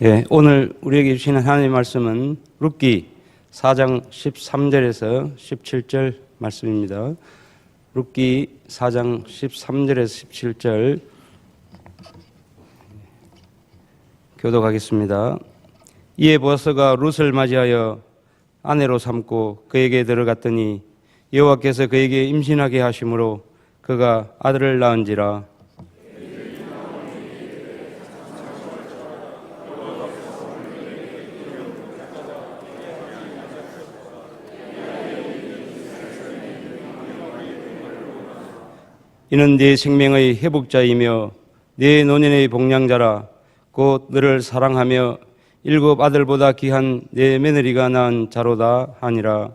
예, 오늘 우리에게 주시는 하나님의 말씀은 룻기 4장 13절에서 17절 말씀입니다. 룻기 4장 13절에서 17절 교독하겠습니다. 이에 보아스가 룻을 맞이하여 아내로 삼고 그에게 들어갔더니 여호와께서 그에게 임신하게 하심으로 그가 아들을 낳은지라. 이는 네 생명의 회복자이며 네 노년의 복량자라. 곧 너를 사랑하며 7 아들보다 귀한 네 며느리가 낳은 자로다 하니라.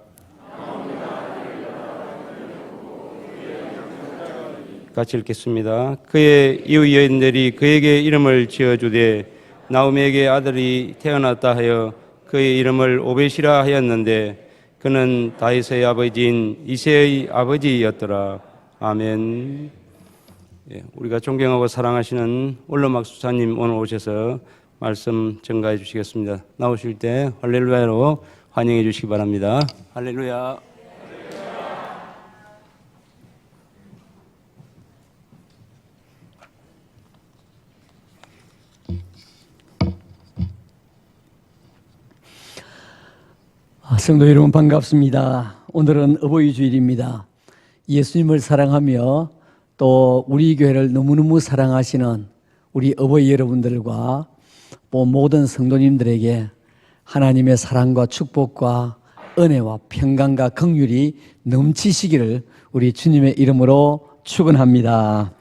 같이 읽겠습니다. 그의 이후 여인들이 그에게 이름을 지어주되 나오미에게 아들이 태어났다 하여 그의 이름을 오벳이라 하였는데 그는 다윗의 아버지인 이새의 아버지였더라. 아멘. 예, 우리가 존경하고 사랑하시는 올로막 수사님 오늘 오셔서 말씀 전가해 주시겠습니다. 나오실 때 할렐루야로 환영해 주시기 바랍니다. 할렐루야. 성도 여러분 반갑습니다. 오늘은 어버이 주일입니다. 예수님을 사랑하며 또 우리 교회를 너무너무 사랑하시는 우리 어버이 여러분들과 모든 성도님들에게 하나님의 사랑과 축복과 은혜와 평강과 긍휼이 넘치시기를 우리 주님의 이름으로 축원합니다.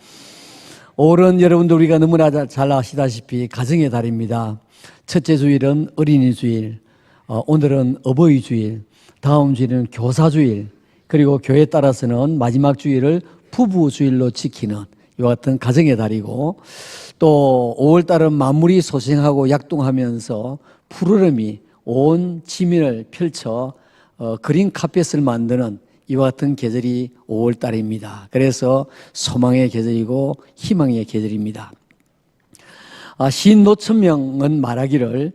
올해는 여러분들 우리가 너무나 잘 아시다시피 가정의 달입니다. 첫째 주일은 어린이 주일, 오늘은 어버이 주일, 다음 주일은 교사 주일, 그리고 교회에 따라서는 마지막 주일을 부부 주일로 지키는 이와 같은 가정의 달이고, 또 5월달은 만물이 소생하고 약동하면서 푸르름이 온 지면을 펼쳐 그린 카펫을 만드는 이와 같은 계절이 5월달입니다. 그래서 소망의 계절이고 희망의 계절입니다. 시인 노천명은 말하기를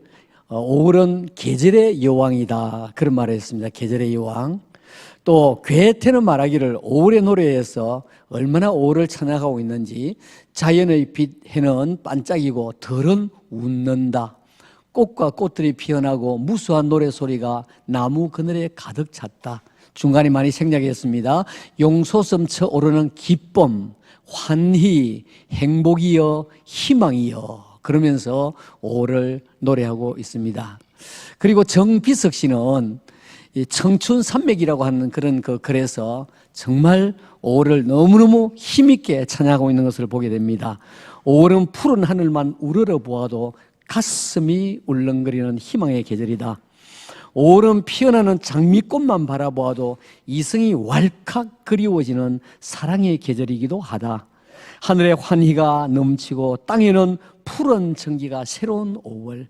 5월은 계절의 여왕이다, 그런 말을 했습니다. 계절의 여왕. 또 괴테는 말하기를 5월의 노래에서 얼마나 5월을 찬양하고 있는지, 자연의 빛 해는 반짝이고 들은 웃는다. 꽃과 꽃들이 피어나고 무수한 노래소리가 나무 그늘에 가득 찼다. 중간에 많이 생략했습니다. 용솟음쳐 오르는 기쁨, 환희, 행복이여 희망이여, 그러면서 5월을 노래하고 있습니다. 그리고 정비석 씨는 청춘 산맥이라고 하는 그런 글에서 정말 5월을 너무너무 힘있게 찬양하고 있는 것을 보게 됩니다. 5월은 푸른 하늘만 우러러 보아도 가슴이 울렁거리는 희망의 계절이다. 5월은 피어나는 장미꽃만 바라보아도 이성이 왈칵 그리워지는 사랑의 계절이기도 하다. 하늘에 환희가 넘치고 땅에는 푸른 정기가 새로운 5월.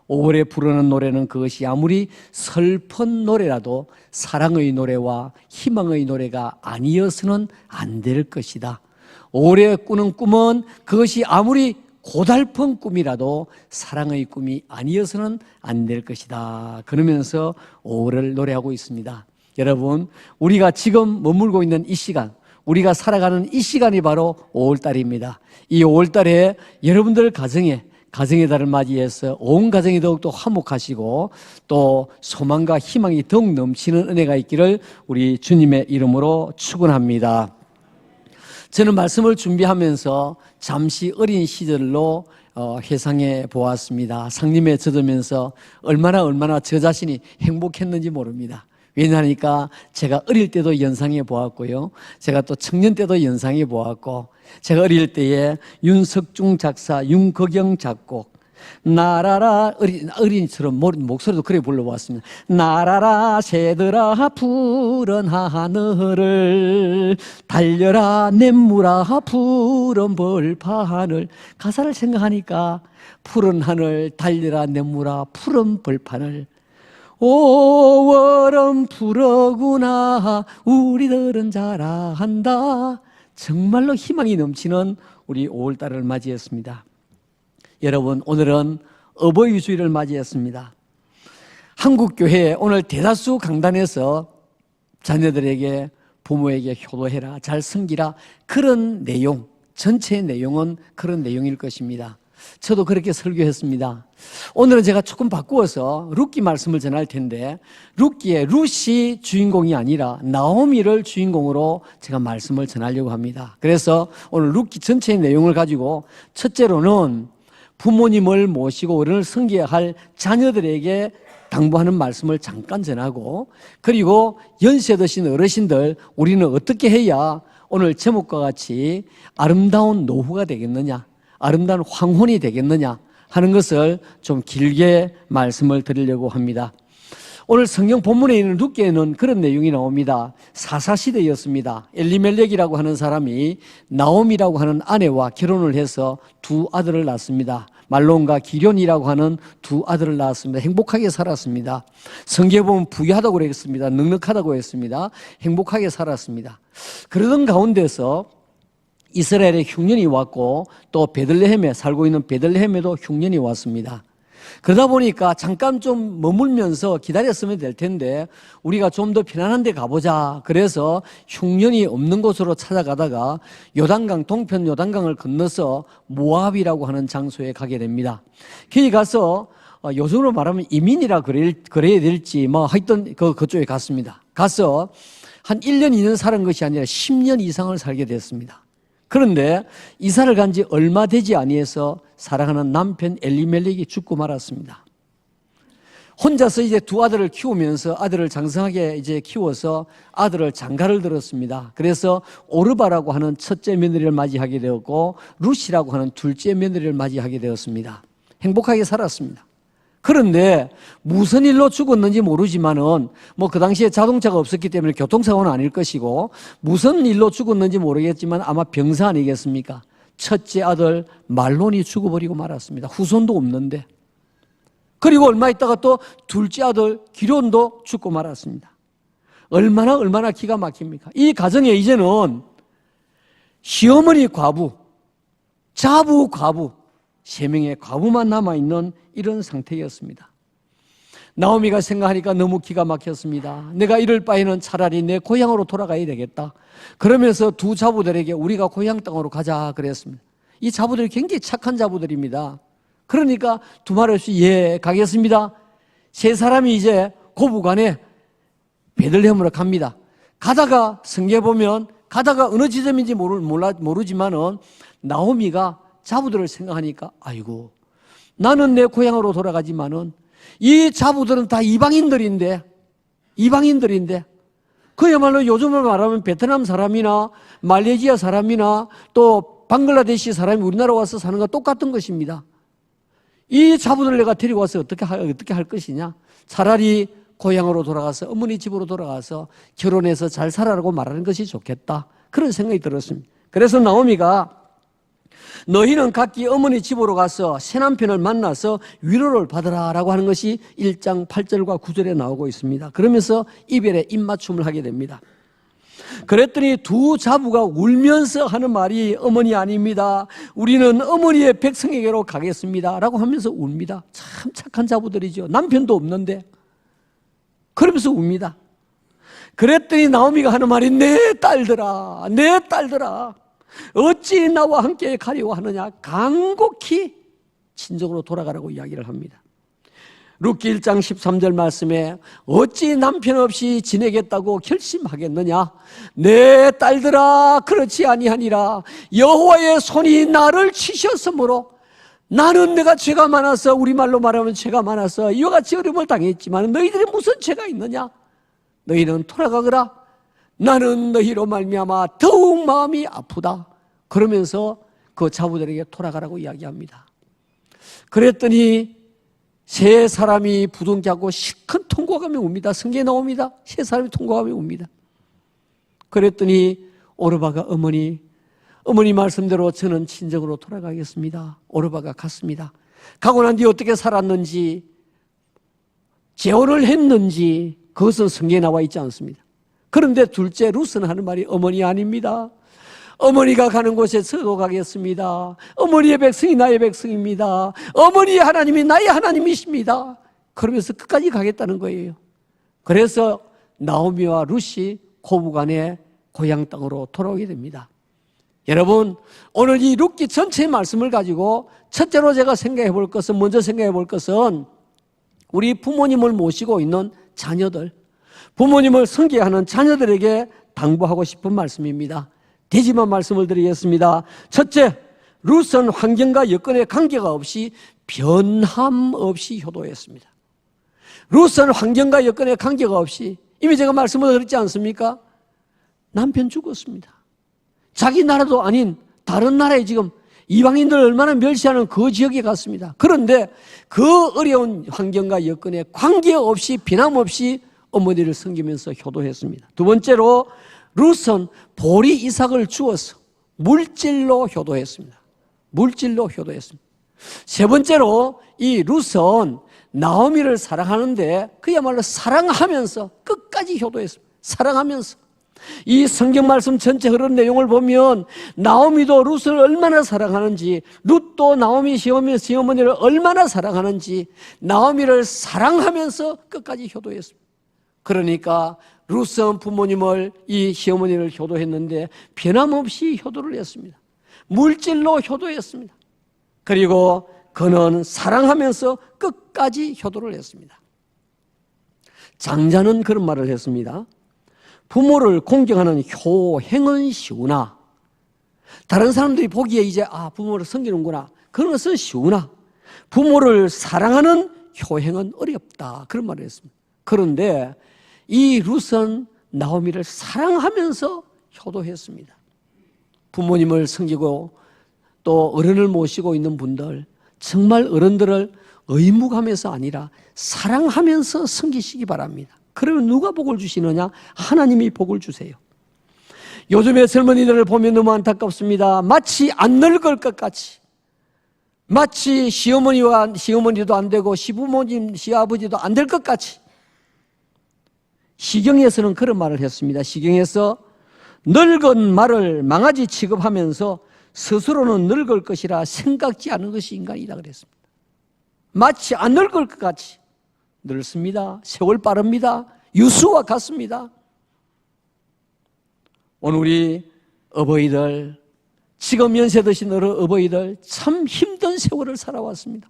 5월에 부르는 노래는 그것이 아무리 슬픈 노래라도 사랑의 노래와 희망의 노래가 아니어서는 안 될 것이다. 5월에 꾸는 꿈은 그것이 아무리 고달픈 꿈이라도 사랑의 꿈이 아니어서는 안 될 것이다. 그러면서 5월을 노래하고 있습니다. 여러분, 우리가 지금 머물고 있는 이 시간, 우리가 살아가는 이 시간이 바로 5월달입니다. 이 5월달에 여러분들 가정의 달을 맞이해서 온 가정이 더욱더 화목하시고 또 소망과 희망이 더욱 넘치는 은혜가 있기를 우리 주님의 이름으로 축원합니다. 저는 말씀을 준비하면서 잠시 어린 시절로 회상해 보았습니다. 상림에 젖으면서 얼마나 저 자신이 행복했는지 모릅니다. 왜냐하니까 제가 어릴 때도 연상해 보았고요, 제가 또 청년 때도 연상해 보았고, 제가 어릴 때에 윤석중 작사, 윤거경 작곡, 나라라, 어린이처럼 목소리도 그렇게 불러보았습니다. 나라라 새들아 푸른 하늘을, 달려라 냇물아 푸른 벌판을. 가사를 생각하니까 푸른 하늘, 달려라 냇물아 푸른 벌판을, 5월은 푸르구나 우리들은 자라한다. 정말로 희망이 넘치는 우리 5월달을 맞이했습니다. 여러분, 오늘은 어버이 주일을 맞이했습니다. 한국교회 오늘 대다수 강단에서 자녀들에게 부모에게 효도해라, 잘 섬기라, 그런 내용, 전체의 내용은 그런 내용일 것입니다. 저도 그렇게 설교했습니다. 오늘은 제가 조금 바꾸어서 룻기 말씀을 전할 텐데, 룻기의 룻이 주인공이 아니라 나오미를 주인공으로 제가 말씀을 전하려고 합니다. 그래서 오늘 룻기 전체의 내용을 가지고 첫째로는 부모님을 모시고 어른을 섬겨야 할 자녀들에게 당부하는 말씀을 잠깐 전하고, 그리고 연세 드신 어르신들, 우리는 어떻게 해야 오늘 제목과 같이 아름다운 노후가 되겠느냐, 아름다운 황혼이 되겠느냐 하는 것을 좀 길게 말씀을 드리려고 합니다. 오늘 성경 본문에 있는 룻기에는 그런 내용이 나옵니다. 사사시대였습니다. 엘리멜렉이라고 하는 사람이 나옴이라고 하는 아내와 결혼을 해서 두 아들을 낳습니다. 말론과 기련이라고 하는 두 아들을 낳았습니다. 행복하게 살았습니다. 성경에 보면 부유하다고 그랬습니다. 넉넉하다고 했습니다. 행복하게 살았습니다. 그러던 가운데서 이스라엘에 흉년이 왔고, 또 베들레헴에 살고 있는 베들레헴에도 흉년이 왔습니다. 그러다 보니까 잠깐 좀 머물면서 기다렸으면 될 텐데 우리가 좀 더 편안한 데 가보자. 그래서 흉년이 없는 곳으로 찾아가다가 요단강, 동편 요단강을 건너서 모압이라고 하는 장소에 가게 됩니다. 거기 가서 요즘으로 말하면 이민이라 그래야 될지 뭐 하여튼 그쪽에 갔습니다. 가서 한 1년, 2년 사는 것이 아니라 10년 이상을 살게 됐습니다. 그런데 이사를 간 지 얼마 되지 아니해서 사랑하는 남편 엘리멜렉이 죽고 말았습니다. 혼자서 이제 두 아들을 키우면서 아들을 장성하게 이제 키워서 아들을 장가를 들었습니다. 그래서 오르바라고 하는 첫째 며느리를 맞이하게 되었고 룻이라고 하는 둘째 며느리를 맞이하게 되었습니다. 행복하게 살았습니다. 그런데 무슨 일로 죽었는지 모르지만은 뭐 그 당시에 자동차가 없었기 때문에 교통사고는 아닐 것이고 무슨 일로 죽었는지 모르겠지만 아마 병사 아니겠습니까? 첫째 아들 말론이 죽어버리고 말았습니다. 후손도 없는데. 그리고 얼마 있다가 또 둘째 아들 기련도 죽고 말았습니다. 얼마나 기가 막힙니까? 이 가정에 이제는 시어머니 과부, 자부 과부, 3명의 과부만 남아있는 이런 상태였습니다. 나오미가 생각하니까 너무 기가 막혔습니다. 내가 이럴 바에는 차라리 내 고향으로 돌아가야 되겠다. 그러면서 두 자부들에게 우리가 고향 땅으로 가자 그랬습니다. 이 자부들이 굉장히 착한 자부들입니다. 그러니까 두말 없이 예 가겠습니다. 세 사람이 이제 고부간에 베들레헴으로 갑니다. 가다가 성경에 보면 가다가 어느 지점인지 모르지만은 나오미가 자부들을 생각하니까 아이고 나는 내 고향으로 돌아가지만은 이 자부들은 다 이방인들인데 그야말로 요즘을 말하면 베트남 사람이나 말레이시아 사람이나 또 방글라데시 사람이 우리나라 와서 사는 거 똑같은 것입니다. 이 자부들을 내가 데리고 와서 어떻게 할 것이냐? 차라리 고향으로 돌아가서 어머니 집으로 돌아가서 결혼해서 잘 살아라고 말하는 것이 좋겠다. 그런 생각이 들었습니다. 그래서 나오미가 너희는 각기 어머니 집으로 가서 새남편을 만나서 위로를 받으라 라고 하는 것이 1장 8절과 9절에 나오고 있습니다. 그러면서 이별에 입맞춤을 하게 됩니다. 그랬더니 두 자부가 울면서 하는 말이 어머니 아닙니다. 우리는 어머니의 백성에게로 가겠습니다 라고 하면서 웁니다. 참 착한 자부들이죠. 남편도 없는데 그러면서 웁니다. 그랬더니 나오미가 하는 말이 내 딸들아 어찌 나와 함께 가려고 하느냐. 간곡히 친정으로 돌아가라고 이야기를 합니다. 룻기 1장 13절 말씀에 어찌 남편 없이 지내겠다고 결심하겠느냐. 내 딸들아 그렇지 아니하니라. 여호와의 손이 나를 치셨으므로 나는 내가 죄가 많아서, 우리말로 말하면 죄가 많아서 이와 같이 어려움을 당했지만 너희들이 무슨 죄가 있느냐. 너희는 돌아가거라. 나는 너희로 말미암아 더욱 마음이 아프다. 그러면서 그 자부들에게 돌아가라고 이야기합니다. 그랬더니 세 사람이 부둥켜 안고 시큰 통곡하며 웁니다. 성경에 나옵니다. 세 사람이 통곡하며 웁니다. 그랬더니 오르바가 어머니 말씀대로 저는 친정으로 돌아가겠습니다. 오르바가 갔습니다. 가고 난 뒤 어떻게 살았는지, 재혼을 했는지 그것은 성경에 나와 있지 않습니다. 그런데 둘째 룻은 하는 말이 어머니 아닙니다. 어머니가 가는 곳에 저도 가겠습니다. 어머니의 백성이 나의 백성입니다. 어머니의 하나님이 나의 하나님이십니다. 그러면서 끝까지 가겠다는 거예요. 그래서 나오미와 룻이 고부간의 고향 땅으로 돌아오게 됩니다. 여러분, 오늘 이 룻기 전체의 말씀을 가지고 첫째로 제가 먼저 생각해 볼 것은 우리 부모님을 모시고 있는 자녀들, 부모님을 섬기하는 자녀들에게 당부하고 싶은 말씀입니다. 대지만 말씀을 드리겠습니다. 첫째, 룻은 환경과 여건에 관계가 없이 변함 없이 효도했습니다. 룻은 환경과 여건에 관계가 없이, 이미 제가 말씀을 드렸지 않습니까? 남편 죽었습니다. 자기 나라도 아닌 다른 나라에 지금 이방인들 얼마나 멸시하는 그 지역에 갔습니다. 그런데 그 어려운 환경과 여건에 관계없이 변함없이 어머니를 섬기면서 효도했습니다. 두 번째로 룻은 보리 이삭을 주어서 물질로 효도했습니다. 물질로 효도했습니다. 세 번째로 이 룻은 나오미를 사랑하는데 그야말로 사랑하면서 끝까지 효도했습니다. 사랑하면서. 이 성경 말씀 전체 흐르는 내용을 보면 나오미도 룻을 얼마나 사랑하는지, 룻도 나오미 시어머니를 얼마나 사랑하는지 나오미를 사랑하면서 끝까지 효도했습니다. 그러니까 룻은 부모님을, 이 시어머니를 효도했는데 변함없이 효도를 했습니다. 물질로 효도했습니다. 그리고 그는 사랑하면서 끝까지 효도를 했습니다. 장자는 그런 말을 했습니다. 부모를 공경하는 효행은 쉬우나, 다른 사람들이 보기에 이제 부모를 섬기는구나, 그런 것은 쉬우나 부모를 사랑하는 효행은 어렵다, 그런 말을 했습니다. 그런데 이 룻은 나오미를 사랑하면서 효도했습니다. 부모님을 섬기고 또 어른을 모시고 있는 분들, 정말 어른들을 의무감에서 아니라 사랑하면서 섬기시기 바랍니다. 그러면 누가 복을 주시느냐? 하나님이 복을 주세요. 요즘의 젊은이들을 보면 너무 안타깝습니다. 마치 안 늙을 것 같이, 마치 시어머니도 안 되고 시부모님, 시아버지도 안 될 것 같이. 시경에서는 그런 말을 했습니다. 시경에서 늙은 말을 망아지 취급하면서 스스로는 늙을 것이라 생각지 않은 것이 인간이다 그랬습니다. 마치 안 늙을 것 같이 늙습니다. 세월 빠릅니다. 유수와 같습니다. 오늘 우리 어버이들, 지금 연세 드신 어버이들 참 힘든 세월을 살아왔습니다.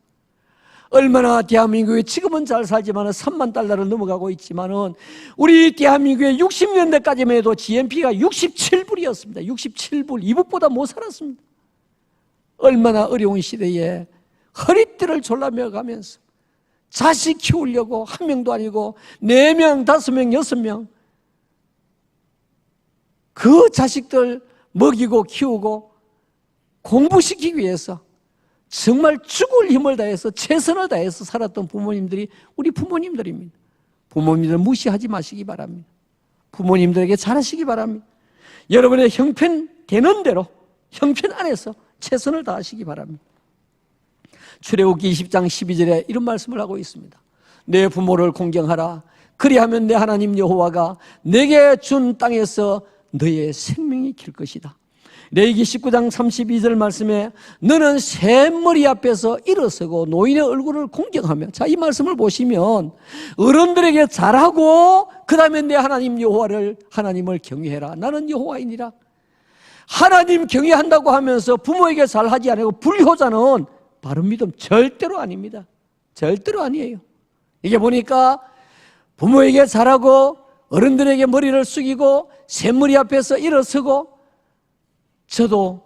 얼마나 대한민국에 지금은 잘 살지만 3만 달러를 넘어가고 있지만 우리 대한민국에 60년대까지만 해도 GNP가 67불이었습니다. 67불, 이북보다 못 살았습니다. 얼마나 어려운 시대에 허리띠를 졸라매 가면서 자식 키우려고 한 명도 아니고 4명, 5명, 6명 그 자식들 먹이고 키우고 공부시키기 위해서 정말 죽을 힘을 다해서 최선을 다해서 살았던 부모님들이 우리 부모님들입니다. 부모님들 무시하지 마시기 바랍니다. 부모님들에게 잘하시기 바랍니다. 여러분의 형편되는 대로 형편 안에서 최선을 다하시기 바랍니다. 출애굽기 20장 12절에 이런 말씀을 하고 있습니다. 내 부모를 공경하라. 그리하면 내 하나님 여호와가 내게 준 땅에서 너의 생명이 길 것이다. 레위기 19장 32절 말씀에 너는 샘머리 앞에서 일어서고 노인의 얼굴을 공경하며, 자, 이 말씀을 보시면 어른들에게 잘하고 그 다음에 내 하나님 하나님을 경외해라. 나는 여호와이니라. 하나님 경외한다고 하면서 부모에게 잘하지 않고 불효자는 바른 믿음 절대로 아닙니다. 절대로 아니에요. 이게 보니까 부모에게 잘하고 어른들에게 머리를 숙이고 샘머리 앞에서 일어서고, 저도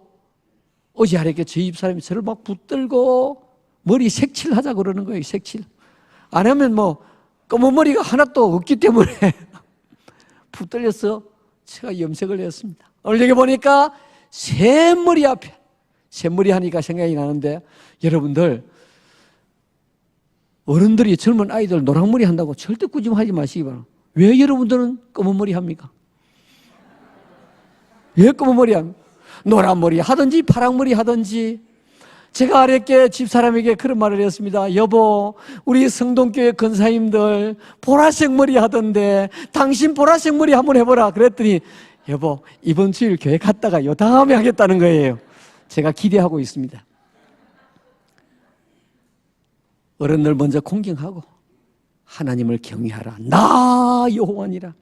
어제 하랬게 저희 집사람이 저를 막 붙들고 머리 색칠하자 그러는 거예요. 색칠 안 하면 검은 머리가 하나도 없기 때문에 붙들려서 제가 염색을 했습니다. 오늘 여기 보니까 샘머리 앞에, 샘머리 하니까 생각이 나는데, 여러분들 어른들이 젊은 아이들 노랑머리 한다고 절대 꾸짖하지 마시기 바랍니다. 왜 여러분들은 검은 머리 합니까? 왜 검은 머리 합니까? 노란 머리 하든지 파란 머리 하든지. 제가 어렵게 집사람에게 그런 말을 했습니다. 여보, 우리 성동교회 권사님들 보라색 머리 하던데 당신 보라색 머리 한번 해보라. 그랬더니 여보, 이번 주일 교회 갔다가요 다음에 하겠다는 거예요. 제가 기대하고 있습니다. 어른들 먼저 공경하고 하나님을 경외하라. 나 여호와니라.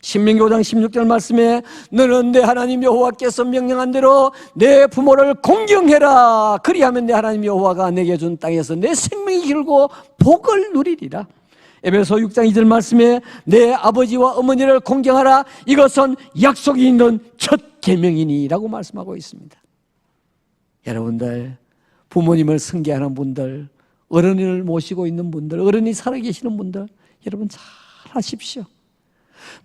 신명기 5장 16절 말씀에 너는 내 하나님 여호와께서 명령한 대로 내 부모를 공경해라. 그리하면 내 하나님 여호와가 내게 준 땅에서 내 생명이 길고 복을 누리리라. 에베소 6장 2절 말씀에 내 아버지와 어머니를 공경하라. 이것은 약속이 있는 첫 계명이니 라고 말씀하고 있습니다. 여러분들, 부모님을 승계하는 분들, 어른을 모시고 있는 분들, 어른이 살아계시는 분들, 여러분 잘 하십시오.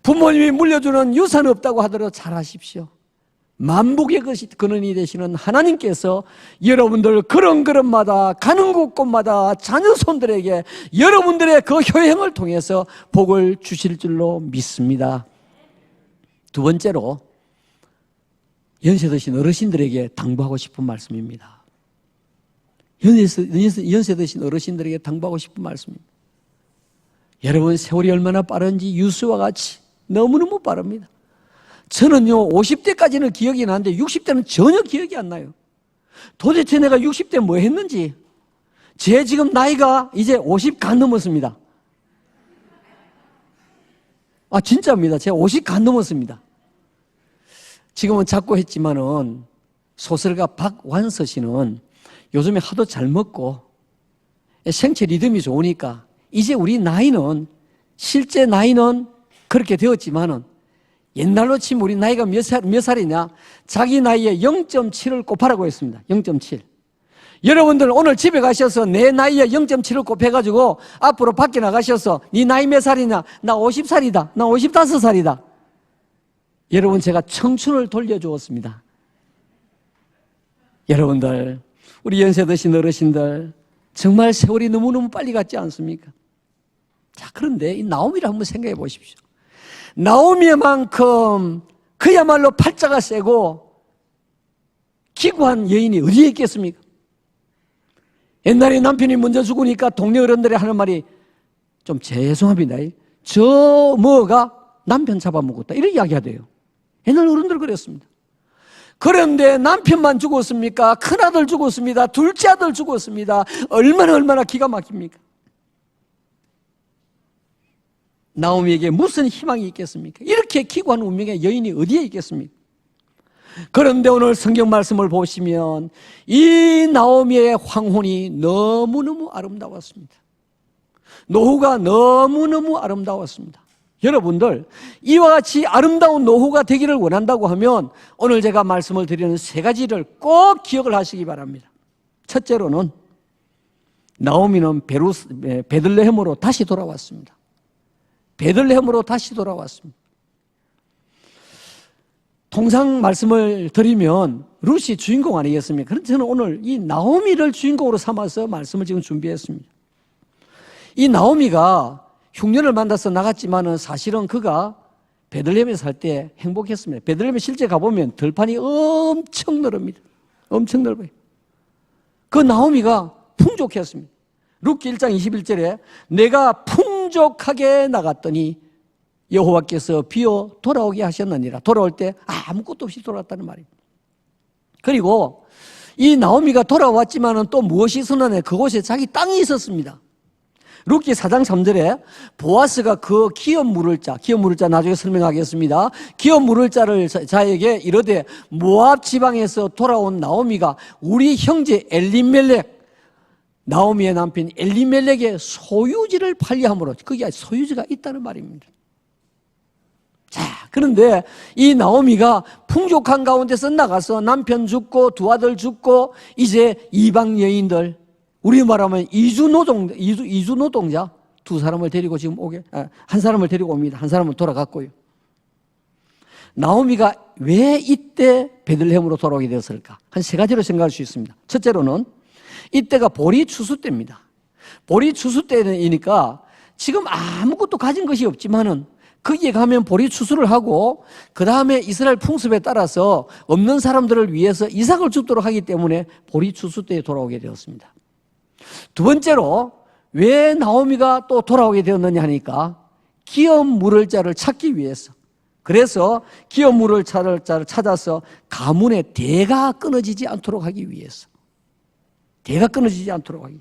부모님이 물려주는 유산 없다고 하더라도 잘 하십시오. 만복의 근원이 되시는 하나님께서 여러분들 걸음걸음마다 가는 곳곳마다 자녀 손들에게 여러분들의 그 효행을 통해서 복을 주실 줄로 믿습니다. 두 번째로 연세 드신 어르신들에게 당부하고 싶은 말씀입니다. 연세 드신 어르신들에게 당부하고 싶은 말씀입니다. 여러분, 세월이 얼마나 빠른지 유수와 같이 너무너무 빠릅니다. 저는요 50대까지는 기억이 나는데 60대는 전혀 기억이 안 나요. 도대체 내가 60대 뭐 했는지. 제 지금 나이가 이제 50 간 넘었습니다. 진짜입니다. 제가 50 간 넘었습니다. 지금은 작고 했지만은 소설가 박완서 씨는 요즘에 하도 잘 먹고 생체 리듬이 좋으니까 이제 우리 나이는, 실제 나이는 그렇게 되었지만은 옛날로 치면 우리 나이가 몇 살이냐? 자기 나이에 0.7을 곱하라고 했습니다. 0.7. 여러분들 오늘 집에 가셔서 내 나이에 0.7을 곱해가지고 앞으로 밖에 나가셔서 네 나이 몇 살이냐? 나 50살이다. 나 55살이다. 여러분, 제가 청춘을 돌려주었습니다. 여러분들, 우리 연세 드신 어르신들, 정말 세월이 너무너무 빨리 갔지 않습니까? 자, 그런데 이 나오미를 한번 생각해 보십시오. 나오미만큼 그야말로 팔자가 세고 기구한 여인이 어디에 있겠습니까? 옛날에 남편이 먼저 죽으니까 동네 어른들이 하는 말이, 좀 죄송합니다, 저 뭐가 남편 잡아먹었다, 이런 이야기 하대요. 옛날 어른들 그랬습니다. 그런데 남편만 죽었습니까? 큰아들 죽었습니다. 둘째 아들 죽었습니다. 얼마나 기가 막힙니까? 나오미에게 무슨 희망이 있겠습니까? 이렇게 기구한 운명의 여인이 어디에 있겠습니까? 그런데 오늘 성경 말씀을 보시면 이 나오미의 황혼이 너무너무 아름다웠습니다. 노후가 너무너무 아름다웠습니다. 여러분들, 이와 같이 아름다운 노후가 되기를 원한다고 하면 오늘 제가 말씀을 드리는 세 가지를 꼭 기억을 하시기 바랍니다. 첫째로는 나오미는 베들레헴으로 다시 돌아왔습니다. 베들레헴으로 다시 돌아왔습니다. 통상 말씀을 드리면 룻이 주인공 아니겠습니까? 그런데 저는 오늘 이 나오미를 주인공으로 삼아서 말씀을 지금 준비했습니다. 이 나오미가 흉년을 만나서 나갔지만은 사실은 그가 베들레헴에 살 때 행복했습니다. 베들레헴에 실제 가보면 들판이 엄청 넓습니다. 엄청 넓어요. 그 나오미가 풍족했습니다. 룻기 1장 21절에 내가 풍족하게 나갔더니 여호와께서 비어 돌아오게 하셨느니라. 돌아올 때 아무것도 없이 돌아왔다는 말입니다. 그리고 이 나오미가 돌아왔지만은 또 무엇이 있었느냐? 그곳에 자기 땅이 있었습니다. 룻기 4장 3절에 보아스가 그 기업 물을 자 나중에 설명하겠습니다. 기업 물을 자에게 이르되 모압 지방에서 돌아온 나오미가 우리 형제 엘리멜렉, 나오미의 남편 엘리멜렉의 소유지를 팔리함으로, 거기에 소유지가 있다는 말입니다. 자, 그런데 이 나오미가 풍족한 가운데서 나가서 남편 죽고 두 아들 죽고 이제 이방 여인들, 우리 말하면 이주 노동자 두 사람을 데리고 지금 한 사람을 데리고 옵니다. 한 사람은 돌아갔고요. 나오미가 왜 이때 베들레헴으로 돌아오게 되었을까? 한 세 가지로 생각할 수 있습니다. 첫째로는 이때가 보리 추수 때입니다. 보리 추수 때이니까 지금 아무것도 가진 것이 없지만은 거기에 가면 보리 추수를 하고 그 다음에 이스라엘 풍습에 따라서 없는 사람들을 위해서 이삭을 줍도록 하기 때문에 보리 추수 때에 돌아오게 되었습니다. 두 번째로 왜 나오미가 또 돌아오게 되었느냐 하니까 기업 물을 자를 찾기 위해서, 그래서 기업 물을 자를 찾아서 가문의 대가 끊어지지 않도록 하기 위해서. 대가 끊어지지 않도록 하기.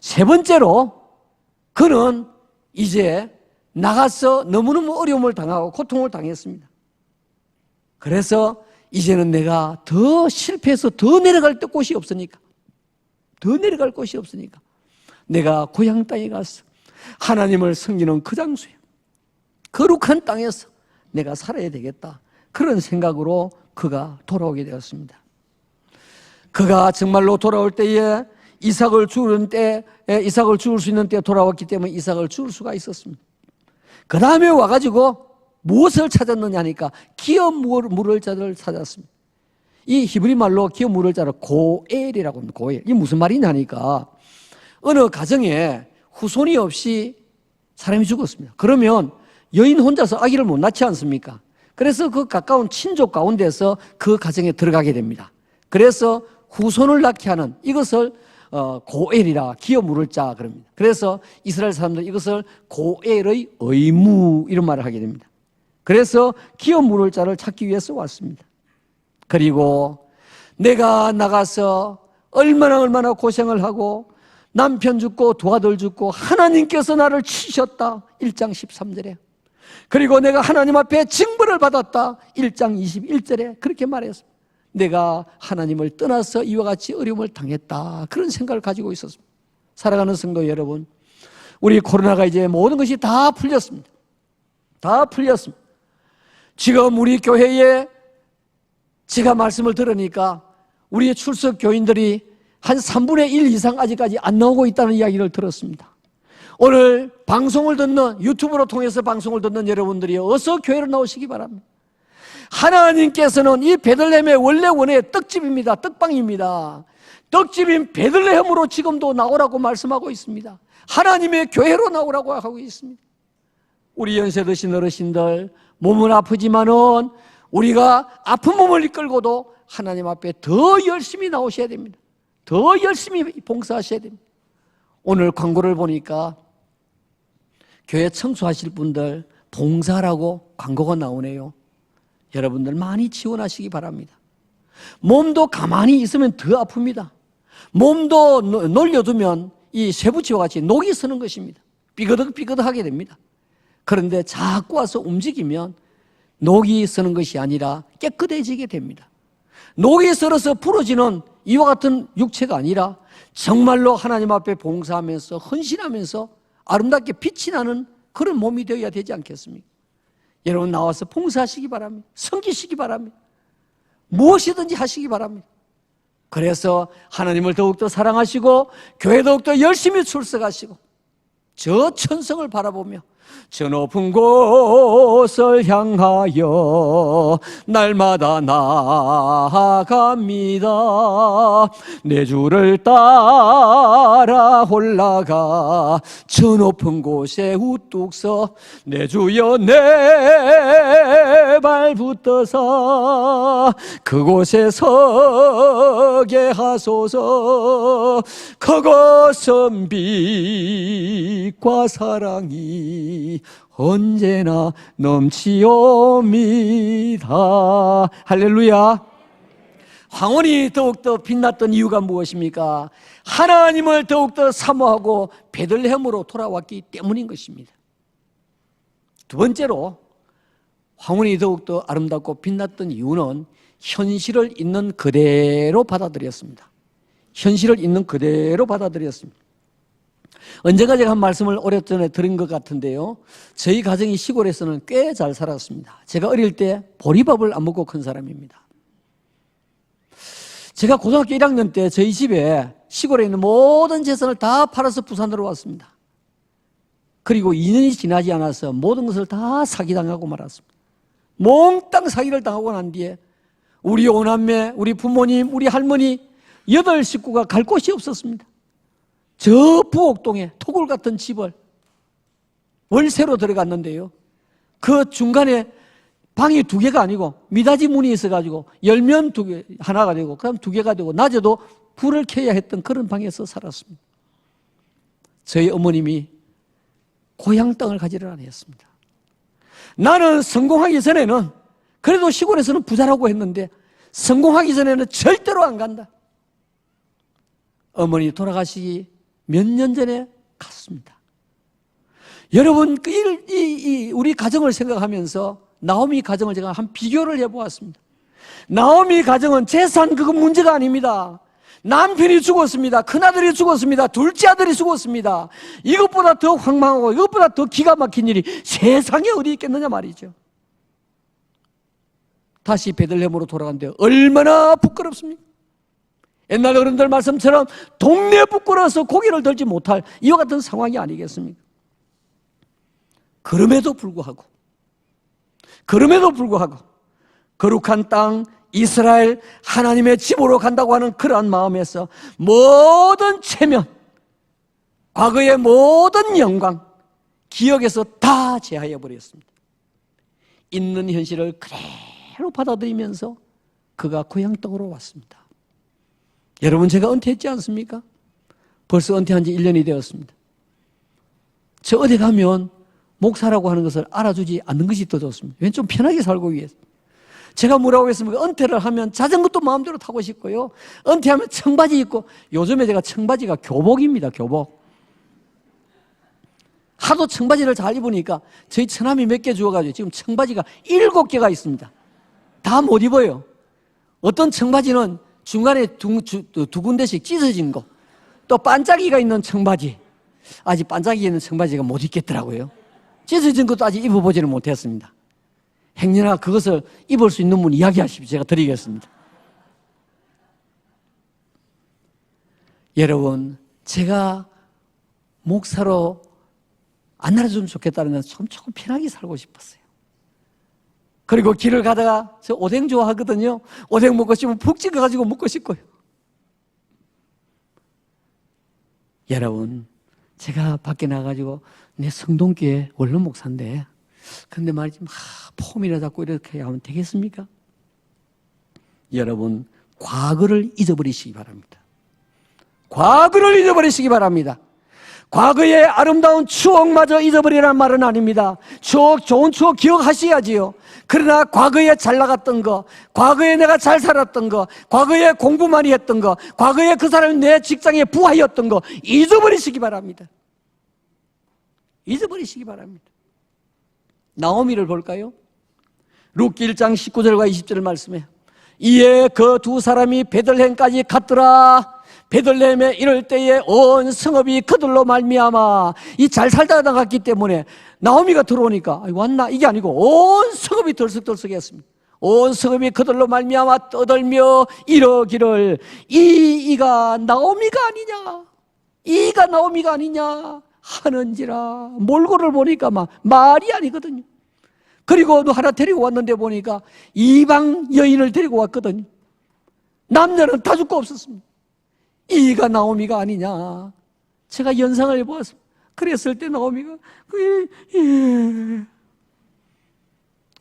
세 번째로 그는 이제 나가서 너무너무 어려움을 당하고 고통을 당했습니다. 그래서 이제는 내가 더 실패해서 더 내려갈 곳이 없으니까, 내가 고향 땅에 가서 하나님을 섬기는 그 장소에, 거룩한 땅에서 내가 살아야 되겠다. 그런 생각으로 그가 돌아오게 되었습니다. 그가 정말로 돌아올 때에 이삭을 죽을 수 있는 때에 돌아왔기 때문에 이삭을 죽을 수가 있었습니다. 그 다음에 와가지고 무엇을 찾았느냐 하니까 기업 물을 자를 찾았습니다. 이 히브리 말로 기업 물을 자를 고엘이라고 합니다. 고엘. 이게 무슨 말이냐 하니까 어느 가정에 후손이 없이 사람이 죽었습니다. 그러면 여인 혼자서 아기를 못 낳지 않습니까? 그래서 그 가까운 친족 가운데서 그 가정에 들어가게 됩니다. 그래서 후손을 낳게 하는 이것을 고엘이라 기업 물을 자 그럽니다. 그래서 이스라엘 사람들 이것을 고엘의 의무 이런 말을 하게 됩니다. 그래서 기업 물을 자를 찾기 위해서 왔습니다. 그리고 내가 나가서 얼마나 고생을 하고 남편 죽고 두 아들 죽고 하나님께서 나를 치셨다 1장 13절에, 그리고 내가 하나님 앞에 징벌을 받았다 1장 21절에 그렇게 말했습니다. 내가 하나님을 떠나서 이와 같이 어려움을 당했다, 그런 생각을 가지고 있었습니다. 사랑하는 성도 여러분, 우리 코로나가 이제 모든 것이 다 풀렸습니다. 지금 우리 교회에 제가 말씀을 들으니까 우리의 출석 교인들이 한 3분의 1 이상 아직까지 안 나오고 있다는 이야기를 들었습니다. 오늘 방송을 듣는, 유튜브로 통해서 방송을 듣는 여러분들이 어서 교회로 나오시기 바랍니다. 하나님께서는 이 베들레헴의 원래 원의 떡집입니다. 떡방입니다. 떡집인 베들레헴으로 지금도 나오라고 말씀하고 있습니다. 하나님의 교회로 나오라고 하고 있습니다. 우리 연세 드신 어르신들, 몸은 아프지만은 우리가 아픈 몸을 이끌고도 하나님 앞에 더 열심히 나오셔야 됩니다. 더 열심히 봉사하셔야 됩니다. 오늘 광고를 보니까 교회 청소하실 분들 봉사라고 광고가 나오네요. 여러분들 많이 지원하시기 바랍니다. 몸도 가만히 있으면 더 아픕니다. 몸도 놀려두면 이 쇠붙이와 같이 녹이 서는 것입니다. 삐그덕삐그덕하게 됩니다. 그런데 자꾸 와서 움직이면 녹이 서는 것이 아니라 깨끗해지게 됩니다. 녹이 서러서 부러지는 이와 같은 육체가 아니라 정말로 하나님 앞에 봉사하면서 헌신하면서 아름답게 빛이 나는 그런 몸이 되어야 되지 않겠습니까? 여러분 나와서 봉사하시기 바랍니다. 섬기시기 바랍니다. 무엇이든지 하시기 바랍니다. 그래서 하나님을 더욱더 사랑하시고 교회 더욱더 열심히 출석하시고 저 천성을 바라보며 저 높은 곳을 향하여 날마다 나아갑니다. 내 주를 따라 올라가 저 높은 곳에 우뚝 서 내 주여 내 발 붙어서 그곳에 서게 하소서. 그곳은 빛과 사랑이 언제나 넘치옵니다. 할렐루야. 황혼이 더욱더 빛났던 이유가 무엇입니까? 하나님을 더욱더 사모하고 베들레헴으로 돌아왔기 때문인 것입니다. 두 번째로 황혼이 더욱더 아름답고 빛났던 이유는 현실을 있는 그대로 받아들였습니다. 현실을 있는 그대로 받아들였습니다. 언젠가 제가 한 말씀을 오래전에 들은 것 같은데요, 저희 가정이 시골에서는 꽤 잘 살았습니다. 제가 어릴 때 보리밥을 안 먹고 큰 사람입니다. 제가 고등학교 1학년 때 저희 집에 시골에 있는 모든 재산을 다 팔아서 부산으로 왔습니다. 그리고 2년이 지나지 않아서 모든 것을 다 사기당하고 말았습니다. 몽땅 사기를 당하고 난 뒤에 우리 오남매, 우리 부모님, 우리 할머니 8식구가 갈 곳이 없었습니다. 저 부옥동에 토굴 같은 집을 월세로 들어갔는데요, 그 중간에 방이 2개가 아니고 미닫이 문이 있어가지고 열면 2개, 하나가 되고 그다음 2개가 되고 낮에도 불을 켜야 했던 그런 방에서 살았습니다. 저희 어머님이 고향 땅을 가지를 않았습니다. 나는 성공하기 전에는 그래도 시골에서는 부자라고 했는데 성공하기 전에는 절대로 안 간다. 어머니 돌아가시기 몇 년 전에 갔습니다. 여러분, 우리 가정을 생각하면서 나오미 가정을 제가 한 비교를 해보았습니다. 나오미 가정은 재산 그거 문제가 아닙니다. 남편이 죽었습니다. 큰아들이 죽었습니다. 둘째 아들이 죽었습니다. 이것보다 더 황망하고 이것보다 더 기가 막힌 일이 세상에 어디 있겠느냐 말이죠. 다시 베들레헴으로 돌아간대요. 얼마나 부끄럽습니까? 옛날 어른들 말씀처럼 동네 부끄러워서 고개를 들지 못할 이와 같은 상황이 아니겠습니까? 그럼에도 불구하고 거룩한 땅 이스라엘 하나님의 집으로 간다고 하는 그러한 마음에서 모든 체면, 과거의 모든 영광, 기억에서 다 제하여 버렸습니다. 있는 현실을 그대로 받아들이면서 그가 고향 땅으로 왔습니다. 여러분, 제가 은퇴했지 않습니까? 벌써 은퇴한 지 1년이 되었습니다. 저 어디 가면 목사라고 하는 것을 알아주지 않는 것이 더 좋습니다. 왜냐하면 좀 편하게 살고 위해서. 제가 뭐라고 했습니까? 은퇴를 하면 자전거도 마음대로 타고 싶고요. 은퇴하면 청바지 입고, 요즘에 제가 청바지가 교복입니다. 교복. 하도 청바지를 잘 입으니까 저희 처남이 몇 개 주어가지고 지금 청바지가 7개가 있습니다. 다 못 입어요. 어떤 청바지는 중간에 두 군데씩 찢어진 거, 또 반짝이가 있는 청바지, 아직 반짝이 있는 청바지가 못 입겠더라고요. 찢어진 것도 아직 입어보지는 못했습니다. 행여나 그것을 입을 수 있는 분 이야기하십시오. 제가 드리겠습니다. 여러분, 제가 목사로 안 날아주면 좋겠다는 건 조금 편하게 살고 싶었어요. 그리고 길을 가다가 저 오뎅 좋아하거든요. 오뎅 먹고 싶으면 푹 찍어가지고 먹고 싶고요. 여러분, 제가 밖에 나가가지고 내 성동교회 원로 목사인데 근데 말이지 폼이라 잡고 이렇게 하면 되겠습니까? 여러분, 과거를 잊어버리시기 바랍니다. 과거를 잊어버리시기 바랍니다. 과거의 아름다운 추억마저 잊어버리라는 말은 아닙니다. 좋은 추억 기억하셔야지요. 그러나 과거에 잘 나갔던 거, 과거에 내가 잘 살았던 거, 과거에 공부 많이 했던 거, 과거에 그 사람이 내 직장의 부하였던 거 잊어버리시기 바랍니다. 잊어버리시기 바랍니다. 나오미를 볼까요? 룻기 1장 19절과 20절 말씀에 이에 그 두 사람이 베들레헴까지 갔더라. 베들레헴에 이를 때에 온 성읍이 그들로 말미암아 이 잘 살다가 나갔기 때문에 나오미가 들어오니까 왔나? 이게 아니고 온 성읍이 들썩들썩했습니다. 온 성읍이 그들로 말미암아 떠들며 이러기를 이가 나오미가 아니냐, 이가 나오미가 아니냐 하는지라. 몰골을 보니까 막 말이 아니거든요. 그리고 너 하나 데리고 왔는데 보니까 이방 여인을 데리고 왔거든요. 남자는 다 죽고 없었습니다. 이가 나오미가 아니냐. 제가 연상을 해보았습니다. 그랬을 때 나오미가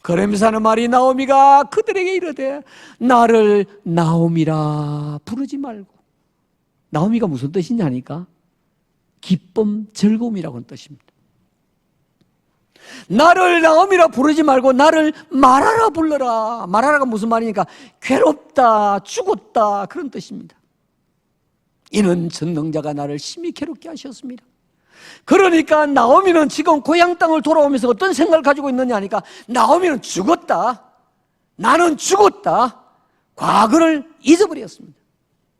그러면서 하는 말이 나오미가 그들에게 이르되 나를 나오미라 부르지 말고. 나오미가 무슨 뜻이냐니까 기쁨, 즐거움이라고 하는 뜻입니다. 나를 나오미라 부르지 말고 나를 마라라 불러라. 마라라가 무슨 말이니까 괴롭다, 죽었다 그런 뜻입니다. 이는 전능자가 나를 심히 괴롭게 하셨습니다. 그러니까 나오미는 지금 고향 땅을 돌아오면서 어떤 생각을 가지고 있느냐 하니까 나오미는 죽었다, 나는 죽었다, 과거를 잊어버렸습니다.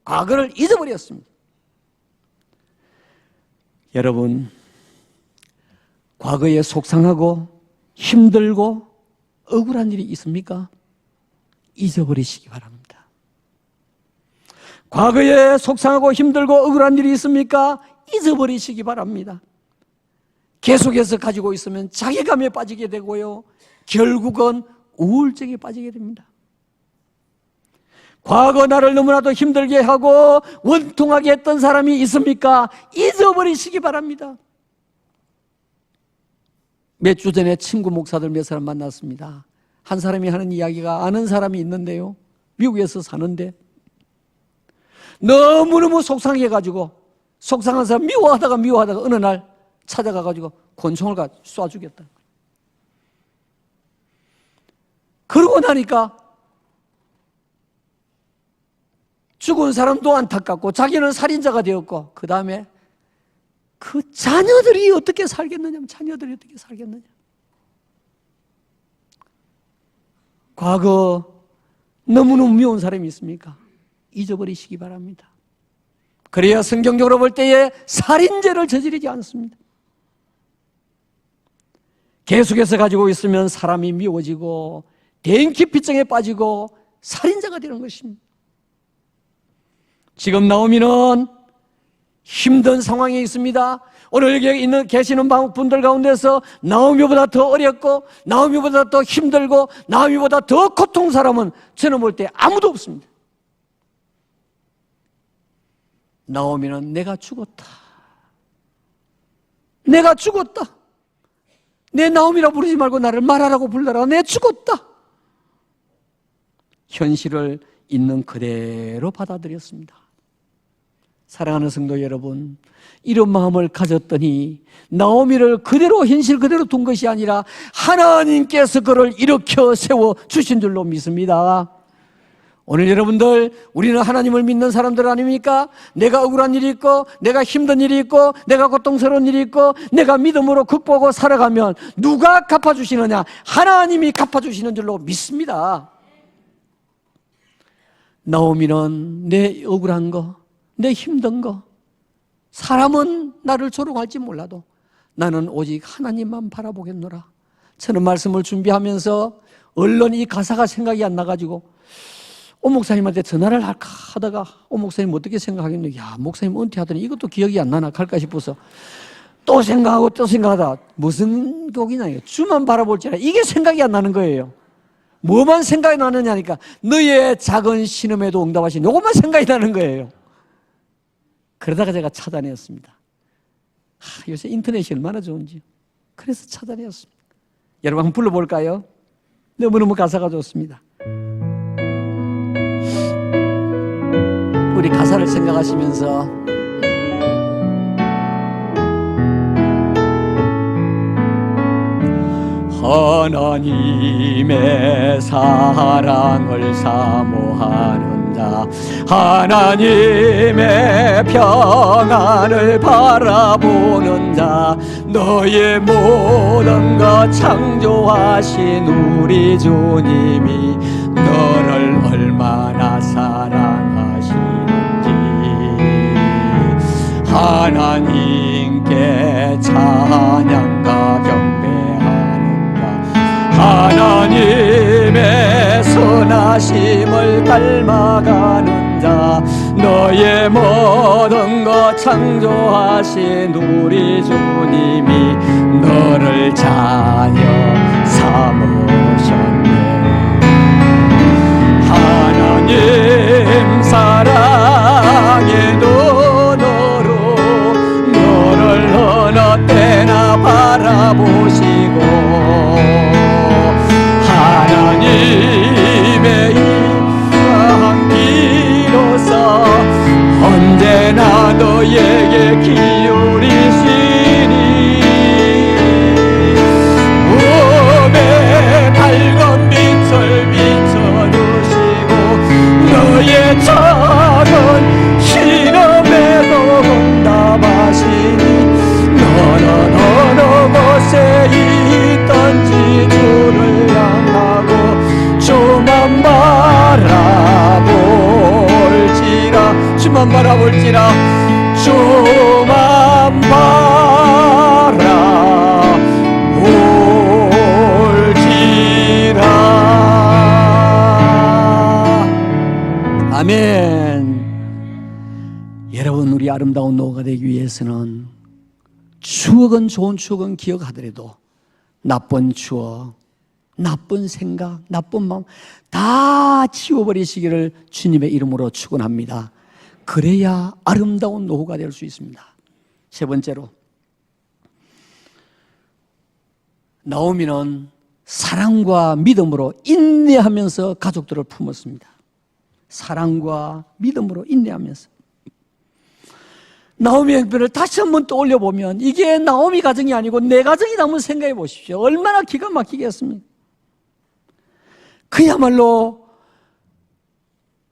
과거를 잊어버렸습니다. 여러분, 과거에 속상하고 힘들고 억울한 일이 있습니까? 잊어버리시기 바랍니다. 과거에 속상하고 힘들고 억울한 일이 있습니까? 잊어버리시기 바랍니다. 계속해서 가지고 있으면 자괴감에 빠지게 되고요, 결국은 우울증에 빠지게 됩니다. 과거 나를 너무나도 힘들게 하고 원통하게 했던 사람이 있습니까? 잊어버리시기 바랍니다. 몇 주 전에 친구 목사들 몇 사람 만났습니다. 한 사람이 하는 이야기가, 아는 사람이 있는데요, 미국에서 사는데 너무너무 속상해가지고 속상한 사람 미워하다가 어느 날 찾아가가지고 권총을 쏴주겠다. 그러고 나니까 죽은 사람도 안타깝고 자기는 살인자가 되었고, 그 다음에 그 자녀들이 어떻게 살겠느냐, 자녀들이 어떻게 살겠느냐. 과거 너무너무 미운 사람이 있습니까? 잊어버리시기 바랍니다. 그래야 성경적으로 볼 때에 살인죄를 저지르지 않습니다. 계속해서 가지고 있으면 사람이 미워지고 대인기피증에 빠지고 살인자가 되는 것입니다. 지금 나오미는 힘든 상황에 있습니다. 오늘 여기 계시는 분들 가운데서 나오미보다 더 어렵고 나오미보다 더 힘들고 나오미보다 더 고통 사람은 저는 볼 때 아무도 없습니다. 나오미는 내가 죽었다. 내가 죽었다. 내 나오미라 부르지 말고 나를 마라라고 불러라. 내 죽었다. 현실을 있는 그대로 받아들였습니다. 사랑하는 성도 여러분, 이런 마음을 가졌더니 나오미를 그대로 현실 그대로 둔 것이 아니라 하나님께서 그를 일으켜 세워 주신 줄로 믿습니다. 오늘 여러분들, 우리는 하나님을 믿는 사람들 아닙니까? 내가 억울한 일이 있고 내가 힘든 일이 있고 내가 고통스러운 일이 있고 내가 믿음으로 극복하고 살아가면 누가 갚아주시느냐? 하나님이 갚아주시는 줄로 믿습니다. 나오미는 내 억울한 거, 내 힘든 거, 사람은 나를 조롱할지 몰라도 나는 오직 하나님만 바라보겠노라. 저는 말씀을 준비하면서 얼른 이 가사가 생각이 안 나가지고 오 목사님한테 전화를 할까 하다가 오 목사님 어떻게 생각하겠노? 야, 목사님 은퇴하더니 이것도 기억이 안 나나 갈까 싶어서 또 생각하고 또 생각하다 무슨 곡이냐, 주만 바라볼지라, 이게 생각이 안 나는 거예요. 뭐만 생각이 나느냐니까 너의 작은 신음에도 응답하신 요것만 생각이 나는 거예요. 그러다가 제가 찾아내었습니다. 요새 인터넷이 얼마나 좋은지. 그래서 찾아내었습니다. 여러분 한번 불러볼까요? 너무너무 가사가 좋습니다. 우리 가사를 생각하시면서 하나님의 사랑을 사모하는 자, 하나님의 평안을 바라보는 자, 너의 모든 것 창조하신 우리 주님이 너를 얼마나 사랑하시는지 하나님께 찬양과 경배하는가, 하나님의 선하심을 닮아가는 자, 너의 모든 것 창조하신 우리 주님이 너를 자녀 삼으셨네. 하나님 사랑에도 너를 어느 때나 바라보시고 하나님의 향기로서 언제나 너에게 기울이시니 몸에 밝은 빛을 비춰주시고 너의 작은 신음에도 응답하시니 너는 어느 곳에 있던지 주를 향하고 주만 바라볼지라, 주만 바라볼지라, 주만 바라볼지라. 아멘. 여러분, 우리 아름다운 노후가 되기 위해서는 추억은, 좋은 추억은 기억하더라도 나쁜 추억, 나쁜 생각, 나쁜 마음 다 지워버리시기를 주님의 이름으로 축원합니다. 그래야 아름다운 노후가 될 수 있습니다. 세 번째로, 나오미는 사랑과 믿음으로 인내하면서 가족들을 품었습니다. 사랑과 믿음으로 인내하면서. 나오미의 형편을 다시 한번 떠올려 보면 이게 나오미 가정이 아니고 내 가정이다 한번 생각해 보십시오. 얼마나 기가 막히겠습니까? 그야말로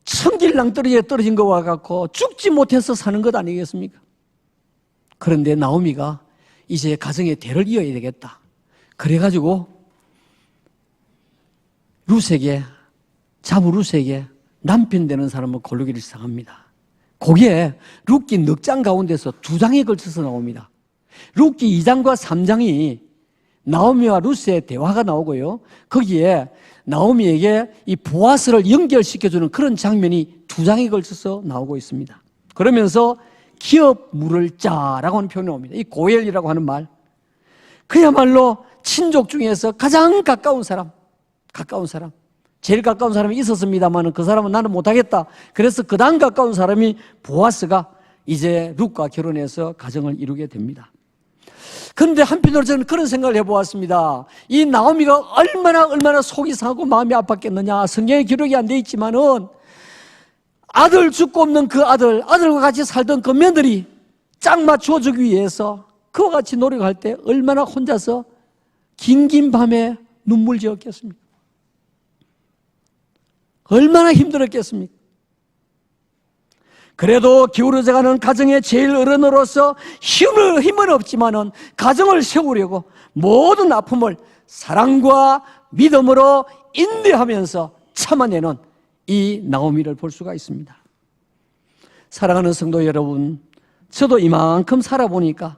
천길랑 떨어진 것과 같고 죽지 못해서 사는 것 아니겠습니까? 그런데 나오미가 이제 가정의 대를 이어야 되겠다. 그래가지고 자부 룻에게 남편 되는 사람을 고르기를 시작합니다. 거기에 룻기 넉 장 가운데서 2장에 걸쳐서 나옵니다. 룻기 2장과 3장이 나오미와 룻의 대화가 나오고요. 거기에 나오미에게 이 보아스를 연결시켜주는 그런 장면이 2장에 걸쳐서 나오고 있습니다. 그러면서 기업 물을 자라고 하는 표현이 나옵니다. 이 고엘이라고 하는 말, 그야말로 친족 중에서 가장 가까운 사람, 제일 가까운 사람이 있었습니다만 그 사람은 나는 못하겠다. 그래서 그 다음 가까운 사람이 보아스가 이제 룻과 결혼해서 가정을 이루게 됩니다. 그런데 한편으로 저는 그런 생각을 해보았습니다. 이 나오미가 얼마나 속이 상하고 마음이 아팠겠느냐. 성경에 기록이 안 돼 있지만은 아들 죽고 없는 그 아들과 같이 살던 그 며느리 짝 맞춰주기 위해서 그와 같이 노력할 때 얼마나 혼자서 긴 밤에 눈물 지었겠습니까? 얼마나 힘들었겠습니까? 그래도 기울어져가는 가정의 제일 어른으로서 힘은 없지만은 가정을 세우려고 모든 아픔을 사랑과 믿음으로 인내하면서 참아내는 이 나오미를 볼 수가 있습니다. 사랑하는 성도 여러분, 저도 이만큼 살아보니까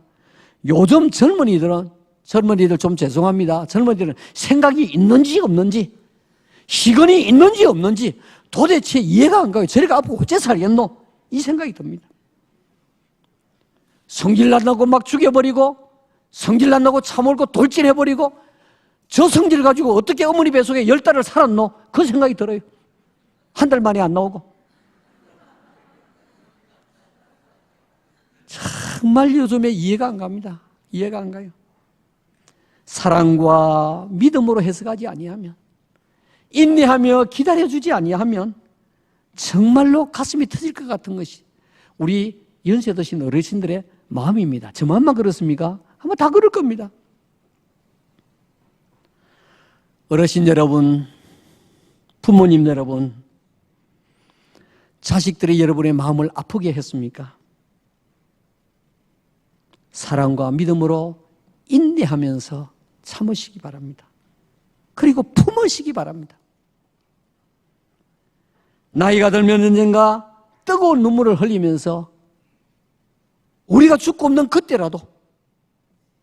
요즘 젊은이들 좀 죄송합니다. 젊은이들은 생각이 있는지 없는지, 시간이 있는지 없는지 도대체 이해가 안 가요. 저리가 아프고 어째 살겠노? 이 생각이 듭니다. 성질 난다고 막 죽여버리고, 성질 난다고 차몰고 돌진해버리고, 저 성질 가지고 어떻게 어머니 뱃속에 10달을 살았노? 그 생각이 들어요. 한 달 만에 안 나오고. 정말 요즘에 이해가 안 갑니다. 이해가 안 가요. 사랑과 믿음으로 해석하지 아니하면, 인내하며 기다려주지 아니하면 정말로 가슴이 터질 것 같은 것이 우리 연세 드신 어르신들의 마음입니다. 저 마음만 그렇습니까? 아마 다 그럴 겁니다. 어르신 여러분, 부모님 여러분, 자식들이 여러분의 마음을 아프게 했습니까? 사랑과 믿음으로 인내하면서 참으시기 바랍니다. 그리고 품으시기 바랍니다. 나이가 들면 언젠가 뜨거운 눈물을 흘리면서 우리가 죽고 없는 그때라도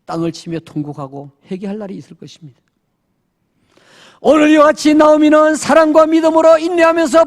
땅을 치며 통곡하고 회개할 날이 있을 것입니다. 오늘 이와 같이 나오미는 사랑과 믿음으로 인내하면서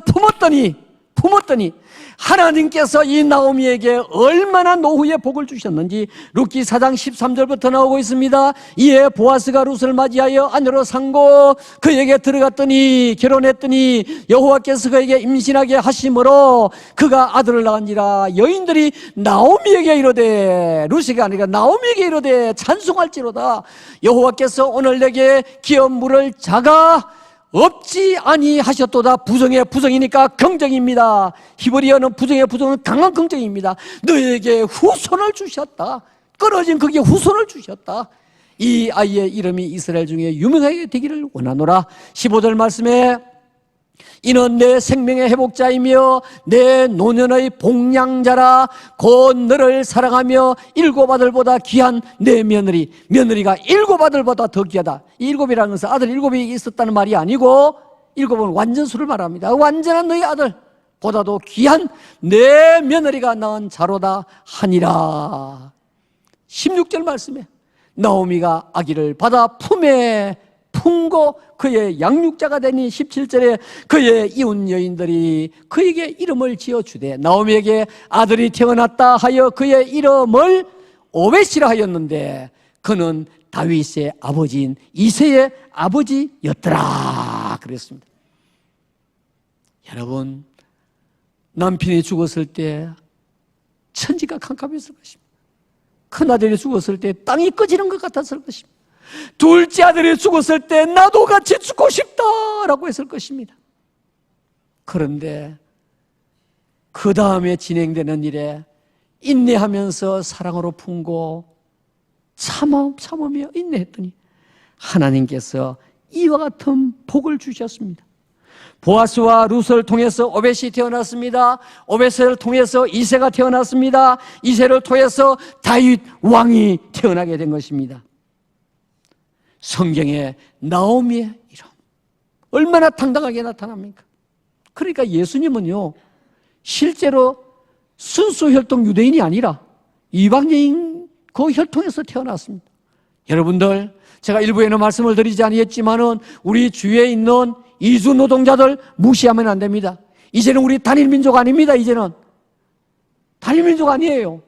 품었더니 하나님께서 이 나오미에게 얼마나 노후의 복을 주셨는지 룻기 4장 13절부터 나오고 있습니다. 이에 보아스가 룻을 맞이하여 아내로 삼고 그에게 들어갔더니 결혼했더니 여호와께서 그에게 임신하게 하심으로 그가 아들을 낳은지라. 여인들이 나오미에게 이르되, 룻에게 아니라 나오미에게 이르되 찬송할지로다. 여호와께서 오늘 내게 기업 물을 자가 없지 아니하셨도다. 부정의 부정이니까 긍정입니다. 히브리어는 부정의 부정은 강한 긍정입니다. 너에게 후손을 주셨다. 끊어진 그게 후손을 주셨다. 이 아이의 이름이 이스라엘 중에 유명하게 되기를 원하노라. 15절 말씀에 이는 내 생명의 회복자이며 내 노년의 복량자라. 곧 너를 사랑하며 7 아들보다 귀한 내 며느리가 7 아들보다 더 귀하다. 이 7이라는 것은 아들 7이 있었다는 말이 아니고 7은 완전수를 말합니다. 완전한 너희 아들보다도 귀한 내 며느리가 낳은 자로다 하니라. 16절 말씀에 나오미가 아기를 받아 품에 품고 그의 양육자가 되니 17절에 그의 이웃 여인들이 그에게 이름을 지어주되 나오미에게 아들이 태어났다 하여 그의 이름을 오벳이라 하였는데 그는 다윗의 아버지인 이새의 아버지였더라 그랬습니다. 여러분, 남편이 죽었을 때 천지가 캄캄했을 것입니다. 큰아들이 죽었을 때 땅이 꺼지는 것 같았을 것입니다. 둘째 아들이 죽었을 때 나도 같이 죽고 싶다라고 했을 것입니다. 그런데 그 다음에 진행되는 일에 인내하면서 사랑으로 품고 참으며 인내했더니 하나님께서 이와 같은 복을 주셨습니다. 보아스와 룻을 통해서 오벳이 태어났습니다. 오벳을 통해서 이새가 태어났습니다. 이새를 통해서 다윗 왕이 태어나게 된 것입니다. 성경에 나오미의 이름 얼마나 당당하게 나타납니까? 그러니까 예수님은요, 실제로 순수 혈통 유대인이 아니라 이방인 그 혈통에서 태어났습니다. 여러분들, 제가 일부에는 말씀을 드리지 아니했지만은 우리 주위에 있는 이주 노동자들 무시하면 안 됩니다. 이제는 우리 단일민족 아닙니다. 이제는 단일민족 아니에요.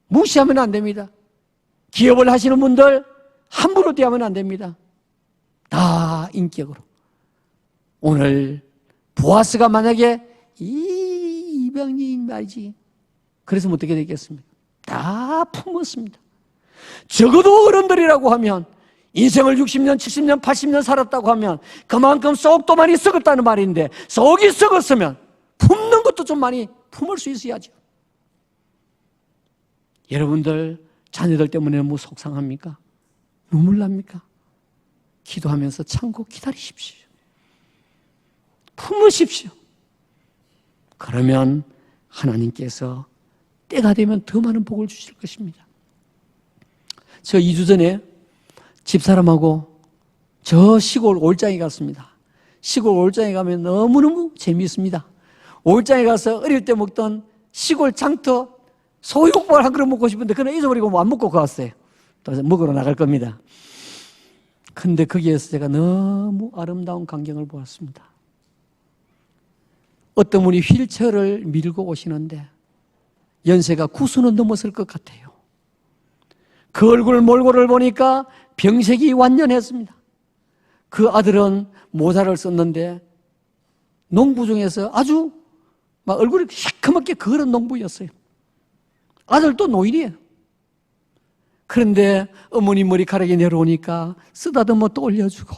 무시하면 안 됩니다. 기업을 하시는 분들 함부로 대하면 안 됩니다. 다 인격으로. 오늘 보아스가 만약에 이방인 말이지, 그래서 어떻게 되겠습니까? 다 품었습니다. 적어도 어른들이라고 하면 인생을 60년, 70년, 80년 살았다고 하면 그만큼 속도 많이 썩었다는 말인데, 속이 썩었으면 품는 것도 좀 많이 품을 수 있어야죠. 여러분들 자녀들 때문에 뭐 속상합니까? 눈물 납니까? 기도하면서 참고 기다리십시오. 품으십시오. 그러면 하나님께서 때가 되면 더 많은 복을 주실 것입니다. 저 2주 전에 집사람하고 저 시골 올장에 갔습니다. 시골 올장에 가면 너무너무 재미있습니다. 올장에 가서 어릴 때 먹던 시골 장터 소육발 한 그릇 먹고 싶은데 그냥 잊어버리고 안 먹고 갔어요. 또 먹으러 나갈 겁니다. 근데 거기에서 제가 너무 아름다운 광경을 보았습니다. 어떤 분이 휠체어를 밀고 오시는데 연세가 90은 넘었을 것 같아요. 그 얼굴 몰골을 보니까 병색이 완전했습니다. 그 아들은 모자를 썼는데 농부 중에서 아주 막 얼굴이 시커멓게 그런 농부였어요. 아들도 노인이에요. 그런데 어머니 머리카락이 내려오니까 쓰다듬어 또 올려주고,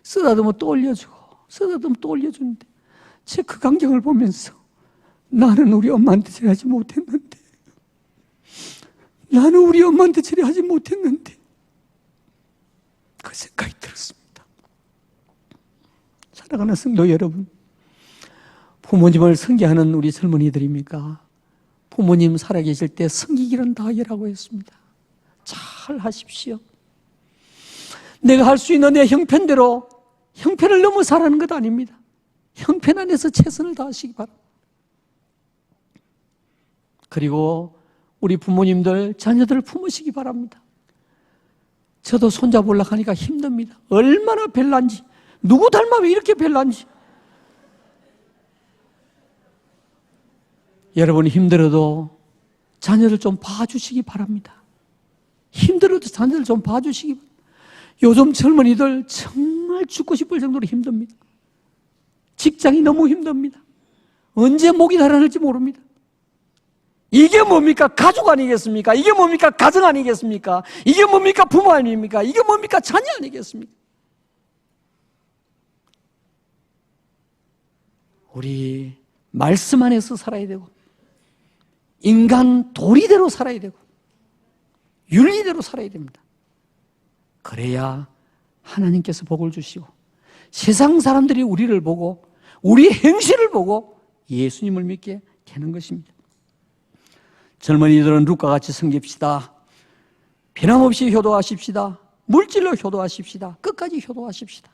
쓰다듬어 또 올려주고, 쓰다듬어 또 올려주는데, 제 그 광경을 보면서 나는 우리 엄마한테 저래하지 못했는데, 나는 우리 엄마한테 저래하지 못했는데, 그 생각이 들었습니다. 사랑하는 성도 여러분, 부모님을 섬기하는 우리 젊은이들입니까? 부모님 살아계실 때 섬기기는 다하라고 했습니다. 잘 하십시오. 내가 할 수 있는 내 형편대로, 형편을 넘어 살아가는 것 아닙니다. 형편 안에서 최선을 다하시기 바랍니다. 그리고 우리 부모님들 자녀들을 품으시기 바랍니다. 저도 손자 보려고 하니까 힘듭니다. 얼마나 별난지, 누구 닮아 왜 이렇게 별난지. 여러분이 힘들어도 자녀를 좀 봐주시기 바랍니다. 힘들어도 자녀를 좀 봐주시기 바랍니다. 요즘 젊은이들 정말 죽고 싶을 정도로 힘듭니다. 직장이 너무 힘듭니다. 언제 목이 달아날지 모릅니다. 이게 뭡니까? 가족 아니겠습니까? 이게 뭡니까? 가정 아니겠습니까? 이게 뭡니까? 부모 아닙니까? 이게 뭡니까? 자녀 아니겠습니까? 우리 말씀 안에서 살아야 되고, 인간 도리대로 살아야 되고, 윤리대로 살아야 됩니다. 그래야 하나님께서 복을 주시고 세상 사람들이 우리를 보고 우리 행실을 보고 예수님을 믿게 되는 것입니다. 젊은이들은 룻과 같이 섬깁시다. 변함없이 효도하십시다. 물질로 효도하십시다. 끝까지 효도하십시다.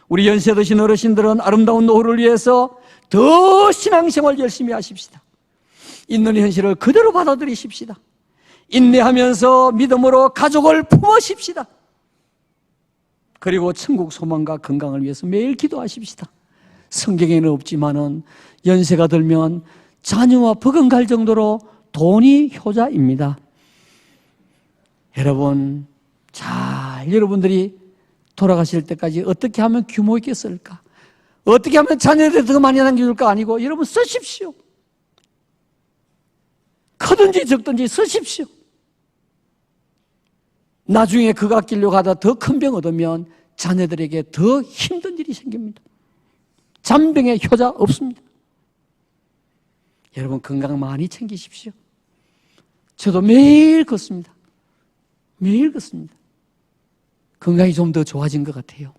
우리 연세 드신 어르신들은 아름다운 노후를 위해서 더 신앙생활 열심히 하십시다. 있는 현실을 그대로 받아들이십시다. 인내하면서 믿음으로 가족을 품으십시다. 그리고 천국 소망과 건강을 위해서 매일 기도하십시다. 성경에는 없지만은 연세가 들면 자녀와 버금갈 정도로 돈이 효자입니다. 여러분, 여러분들이 돌아가실 때까지 어떻게 하면 규모 있게 쓸까? 어떻게 하면 자녀들이 더 많이 남겨줄까? 아니고 여러분 쓰십시오. 크든지 적든지 쓰십시오. 나중에 그 갓길로 가다 더 큰 병 얻으면 자녀들에게 더 힘든 일이 생깁니다. 잔병에 효자 없습니다. 여러분 건강 많이 챙기십시오. 저도 매일 걷습니다. 매일 걷습니다. 건강이 좀 더 좋아진 것 같아요.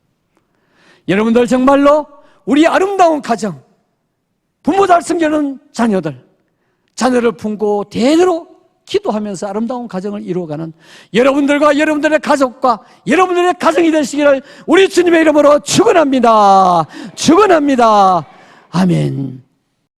여러분들 정말로 우리 아름다운 가정, 부모 잘 섬기는 자녀들, 자녀를 품고 대대로 기도하면서 아름다운 가정을 이루어가는 여러분들과 여러분들의 가족과 여러분들의 가정이 되시기를 우리 주님의 이름으로 축원합니다. 축원합니다. 아멘.